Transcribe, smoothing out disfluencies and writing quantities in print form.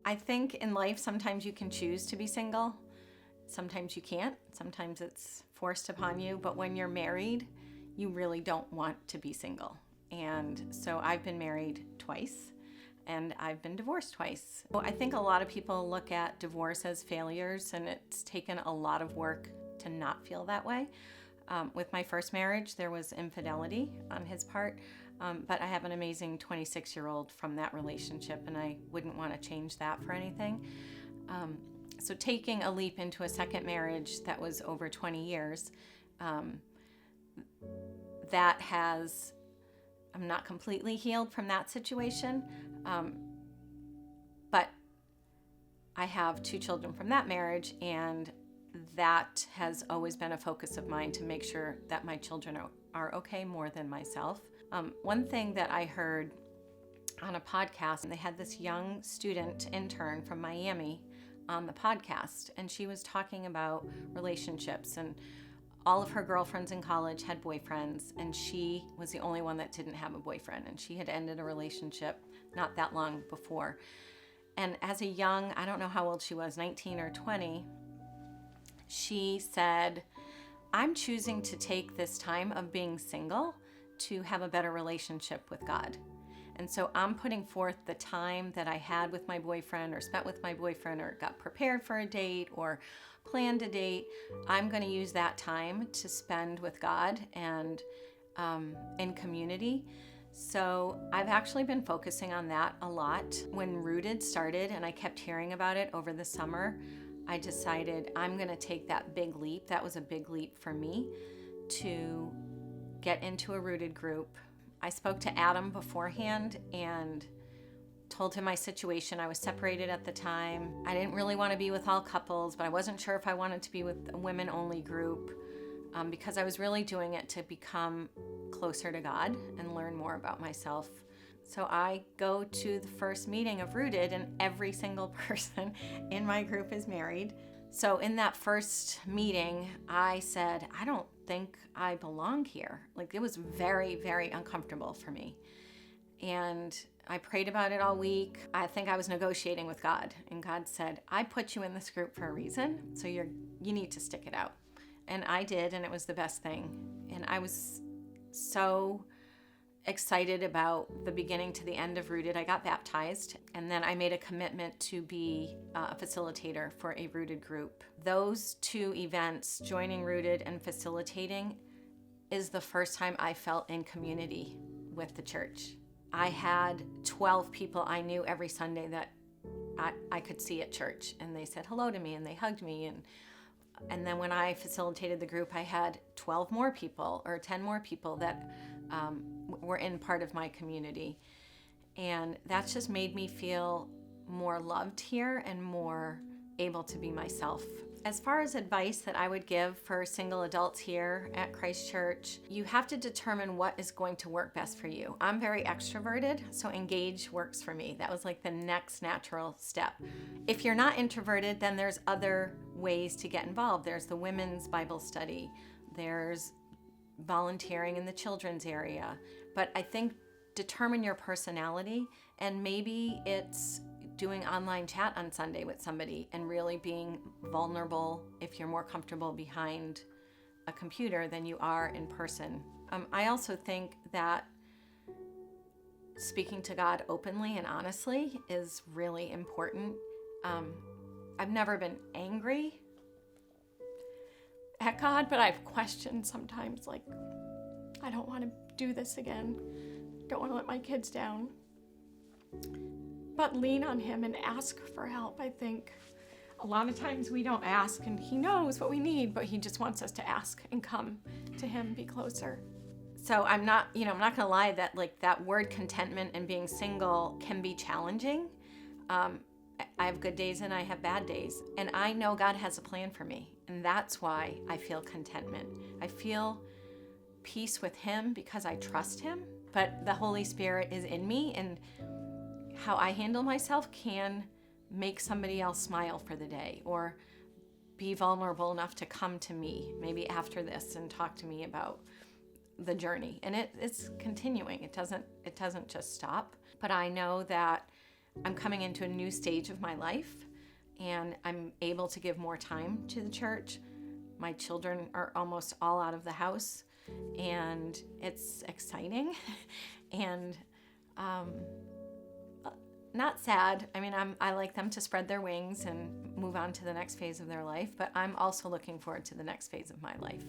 I think in life, sometimes you can choose to be single. Sometimes you can't. Sometimes it's forced upon you. But when you're married, you really don't want to be single. And so I've been married twice and I've been divorced twice. So I think a lot of people look at divorce as failures, and it's taken a lot of work to not feel that way. With my first marriage, there was infidelity on his part, but I have an amazing 26-year-old from that relationship, and I wouldn't want to change that for anything. So taking a leap into a second marriage that was over 20 years, I'm not completely healed from that situation, but I have 2 children from that marriage, and that has always been a focus of mine to make sure that my children are okay more than myself. One thing that I heard on a podcast, and they had this young student intern from Miami on the podcast, and she was talking about relationships, and all of her girlfriends in college had boyfriends, and she was the only one that didn't have a boyfriend, and she had ended a relationship not that long before. And as a young, I don't know how old she was, 19 or 20, she said, I'm choosing to take this time of being single to have a better relationship with God. And so I'm putting forth the time that I had with my boyfriend or spent with my boyfriend or got prepared for a date or planned a date. I'm going to use that time to spend with God and in community. So I've actually been focusing on that a lot. When Rooted started and I kept hearing about it over the summer, I decided I'm going to take that big leap. That was a big leap for me to get into a Rooted group. I spoke to Adam beforehand and told him my situation. I was separated at the time. I didn't really want to be with all couples, but I wasn't sure if I wanted to be with a women-only group because I was really doing it to become closer to God and learn more about myself. So I go to the first meeting of Rooted, and every single person in my group is married. So in that first meeting, I said, I don't think I belong here. Like, it was very, very uncomfortable for me. And I prayed about it all week. I think I was negotiating with God, and God said, I put you in this group for a reason, so you need to stick it out. And I did, and it was the best thing. And I was so excited about the beginning to the end of Rooted. I got baptized, and then I made a commitment to be a facilitator for a Rooted group. Those 2 events, joining Rooted and facilitating, is the first time I felt in community with the church. I had 12 people I knew every Sunday that I could see at church, and they said hello to me and they hugged me, and then when I facilitated the group, I had 12 more people or 10 more people that were in part of my community. And that's just made me feel more loved here and more able to be myself. As far as advice that I would give for single adults here at Christ Church, you have to determine what is going to work best for you. I'm very extroverted, so engage works for me. That was like the next natural step. If you're not introverted, then there's other ways to get involved. There's the women's Bible study. There's volunteering in the children's area. But I think determine your personality, and maybe it's doing online chat on Sunday with somebody and really being vulnerable if you're more comfortable behind a computer than you are in person. I also think that speaking to God openly and honestly is really important. I've never been angry at God, but I've questioned sometimes, like, I don't want to do this again. Don't want to let my kids down. But lean on Him and ask for help. I think a lot of times we don't ask, and He knows what we need, but He just wants us to ask and come to Him, be closer. So I'm not gonna lie that like that word contentment and being single can be challenging. I have good days and I have bad days, and I know God has a plan for me, and that's why I feel contentment. I feel peace with Him because I trust Him, but the Holy Spirit is in me, and how I handle myself can make somebody else smile for the day or be vulnerable enough to come to me maybe after this and talk to me about the journey. And it's continuing. It doesn't just stop. But I know that I'm coming into a new stage of my life, and I'm able to give more time to the church. My children are almost all out of the house, and it's exciting and not sad. I mean, I like them to spread their wings and move on to the next phase of their life, but I'm also looking forward to the next phase of my life.